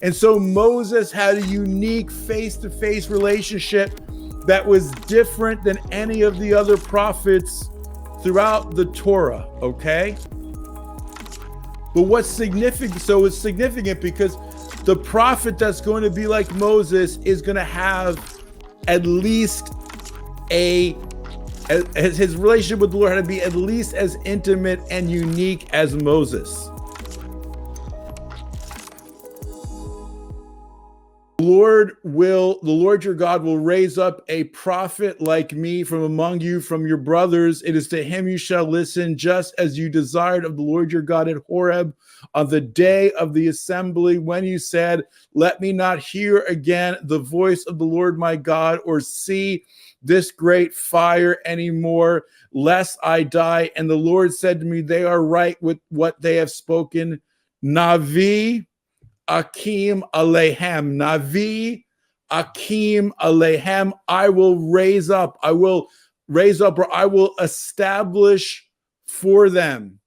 And so Moses had a unique face-to-face relationship that was different than any of the other prophets throughout the Torah, okay? But what's significant, so it's significant because the prophet that's going to be like Moses is going to have at least his relationship with the Lord had to be at least as intimate and unique as Moses. The Lord your God will raise up a prophet like me from among you, from your brothers. It is to him you shall listen, just as you desired of the Lord your God at Horeb on the day of the assembly, when you said, let me not hear again the voice of the Lord my God, or see this great fire anymore, lest I die. And the Lord said to me, they are right with what they have spoken. Navi Akim Alehem, Navi Akim Alehem, I will raise up, or I will establish for them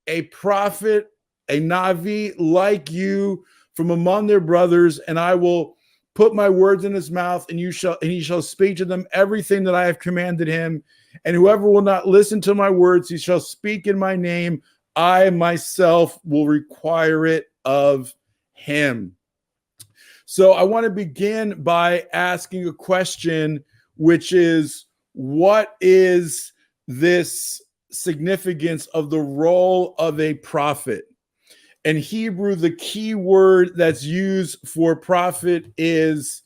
a prophet, a Navi like you from among their brothers, and I will put my words in his mouth, and he shall speak to them everything that I have commanded him. And whoever will not listen to my words, he shall speak in my name. I myself will require it of him. So I want to begin by asking a question, which is, what is this significance of the role of a prophet? In Hebrew, the key word that's used for prophet is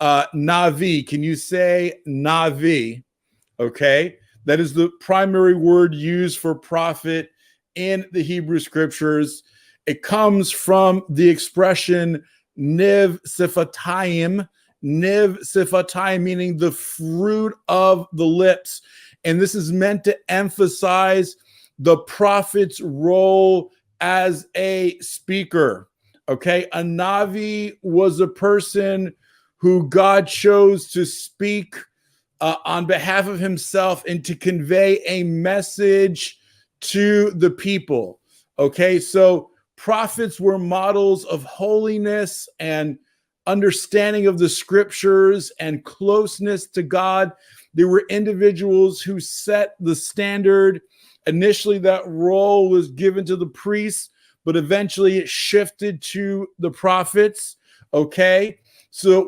Navi. Can you say Navi? Okay. That is the primary word used for prophet in the Hebrew scriptures. It comes from the expression Niv Sifatayim, meaning the fruit of the lips. And this is meant to emphasize the prophet's role as a speaker. Okay, a Navi was a person who God chose to speak on behalf of himself and to convey a message to the people. Okay, so prophets were models of holiness and understanding of the scriptures and closeness to God. They were individuals who set the standard. Initially, that role was given to the priests, but eventually it shifted to the prophets. Okay, so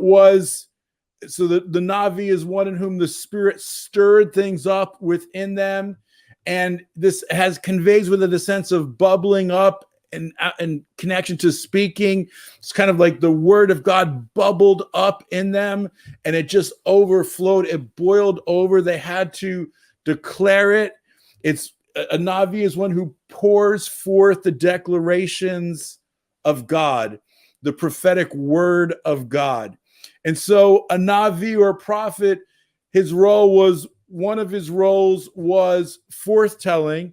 the Navi is one in whom the Spirit stirred things up within them, and this conveys with it a sense of bubbling up and connection to speaking. It's kind of like the word of God bubbled up in them, and it just overflowed. It boiled over. They had to declare it. A Navi is one who pours forth the declarations of God, the prophetic word of God. And so a Navi or a prophet, one of his roles was forthtelling.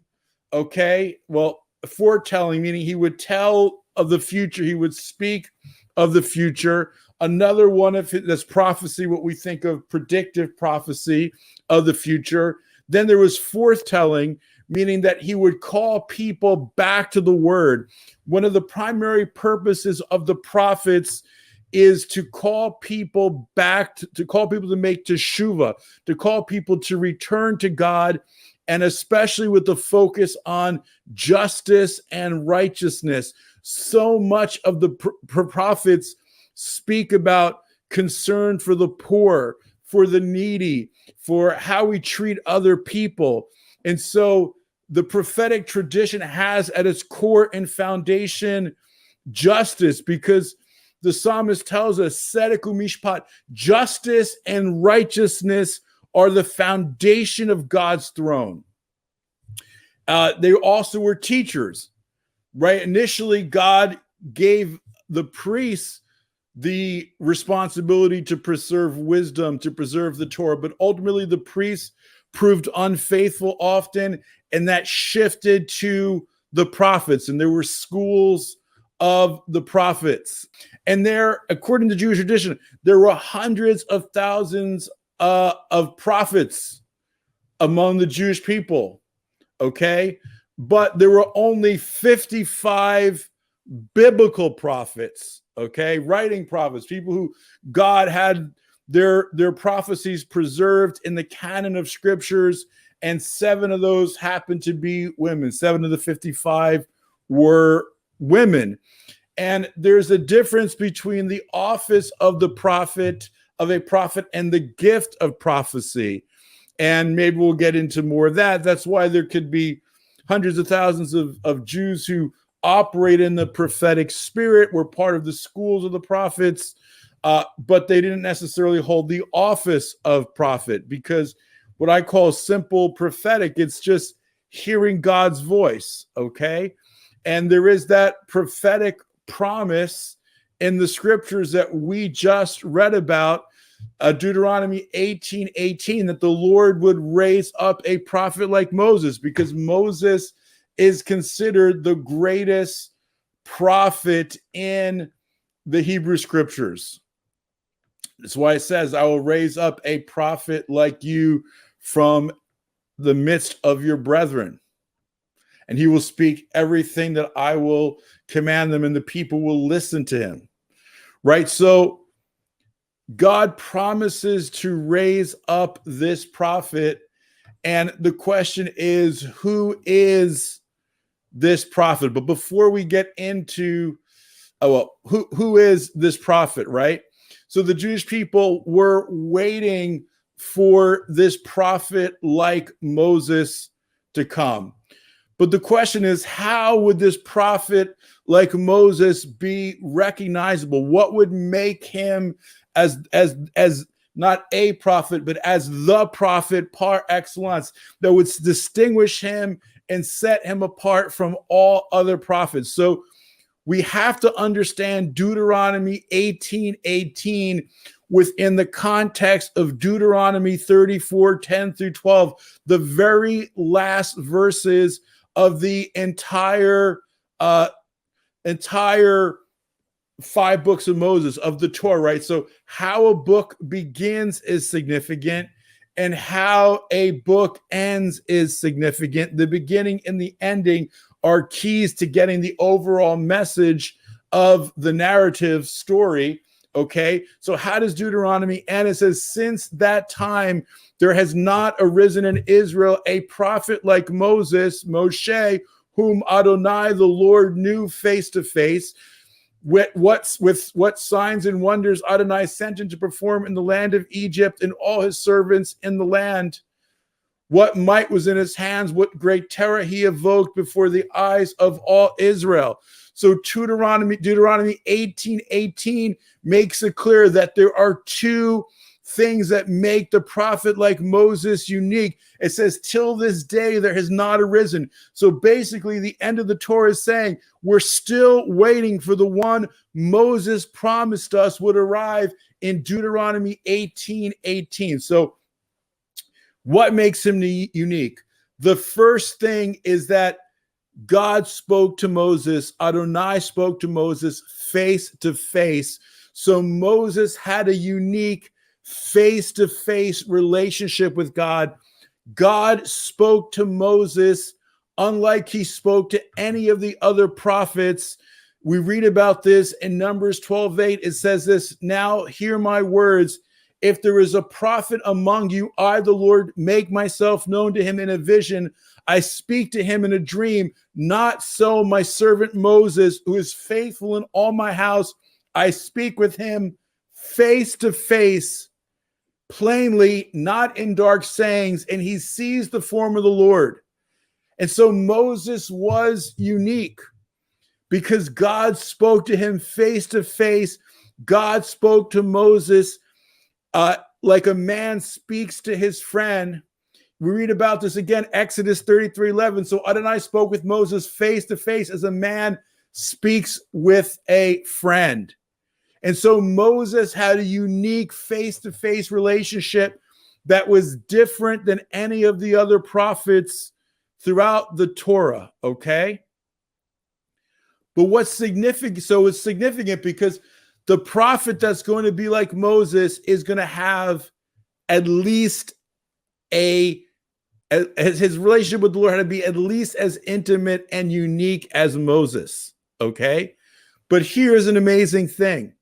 Okay, well, foretelling, meaning he would tell of the future. He would speak of the future. Another one of that's prophecy, what we think of predictive prophecy of the future. Then there was forthtelling, meaning that he would call people back to the word. One of the primary purposes of the prophets is to call people back, to call people to make teshuvah, to call people to return to God, and especially with the focus on justice and righteousness. So much of the prophets speak about concern for the poor, for the needy, for how we treat other people. And so the prophetic tradition has at its core and foundation justice, because the psalmist tells us, Tzedek u'mishpat, justice and righteousness are the foundation of God's throne. They also were teachers, right? Initially, God gave the priests the responsibility to preserve wisdom, to preserve the Torah, but ultimately the priests proved unfaithful often, and that shifted to the prophets, and there were schools of the prophets. And there, according to Jewish tradition, there were hundreds of thousands of prophets among the Jewish people, okay? But there were only 55 biblical prophets, okay? Writing prophets, people who God had their prophecies preserved in the canon of scriptures, and 7 of those happened to be women. 7 of the 55 were women. And there's a difference between the office of a prophet, and the gift of prophecy. And maybe we'll get into more of that. That's why there could be hundreds of thousands of Jews who operate in the prophetic spirit, were part of the schools of the prophets, but they didn't necessarily hold the office of prophet, because what I call simple prophetic, it's just hearing God's voice, okay? And there is that prophetic promise in the scriptures that we just read about, Deuteronomy 18:18, that the Lord would raise up a prophet like Moses, because Moses is considered the greatest prophet in the Hebrew scriptures. That's why it says, I will raise up a prophet like you from the midst of your brethren, and he will speak everything that I will command them, and the people will listen to him. Right? So God promises to raise up this prophet, and the question is, who is this prophet? But before we get into who is this prophet, right? So the Jewish people were waiting for this prophet like Moses to come. But the question is, how would this prophet like Moses be recognizable? What would make him as not a prophet, but as the prophet par excellence, that would distinguish him and set him apart from all other prophets? So we have to understand Deuteronomy 18:18 within the context of Deuteronomy 34:10 through 12, the very last verses of the entire 5 books of Moses, of the Torah, right? So how a book begins is significant, and how a book ends is significant. The beginning and the ending are keys to getting the overall message of the narrative story, okay? So how does Deuteronomy end? It says, since that time, there has not arisen in Israel a prophet like Moses, Moshe, whom Adonai, the Lord, knew face to face. With what signs and wonders Adonai sent him to perform in the land of Egypt, and all his servants in the land. What might was in his hands, what great terror he evoked before the eyes of all Israel. So Deuteronomy 18:18 makes it clear that there are 2 things that make the prophet like Moses unique. It says, till this day, there has not arisen. So basically, the end of the Torah is saying, we're still waiting for the one Moses promised us would arrive in Deuteronomy 18:18. So what makes him unique? The first thing is that God spoke to Moses, Adonai spoke to Moses face to face. So Moses had a unique face-to-face relationship with God. God spoke to Moses unlike he spoke to any of the other prophets. We read about this in Numbers 12:8. It says this, now hear my words. If there is a prophet among you, I, the Lord, make myself known to him in a vision. I speak to him in a dream. Not so my servant Moses, who is faithful in all my house. I speak with him face to face, plainly, not in dark sayings, and he sees the form of the Lord. And so Moses was unique because God spoke to him face to face. God spoke to Moses like a man speaks to his friend. We read about this again, Exodus 33:11. So Adonai spoke with Moses face to face as a man speaks with a friend. And so Moses had a unique face-to-face relationship that was different than any of the other prophets throughout the Torah, okay? But what's significant? So it's significant because the prophet that's going to be like Moses is going to have at least his relationship with the Lord had to be at least as intimate and unique as Moses, okay? But here's an amazing thing.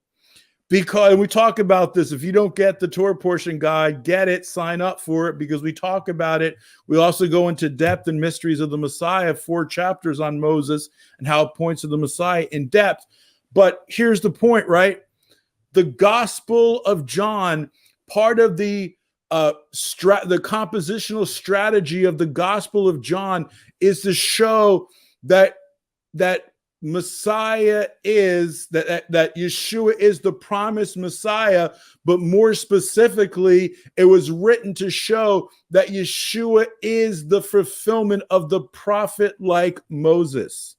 Because we talk about this. If you don't get the Torah portion guide, get it, sign up for it, because we talk about it. We also go into depth and mysteries of the Messiah, 4 chapters on Moses and how it points to the Messiah in depth. But here's the point, right? The Gospel of John, part of the compositional strategy of the Gospel of John is to show that Messiah is that Yeshua is the promised Messiah, but more specifically, it was written to show that Yeshua is the fulfillment of the prophet like Moses.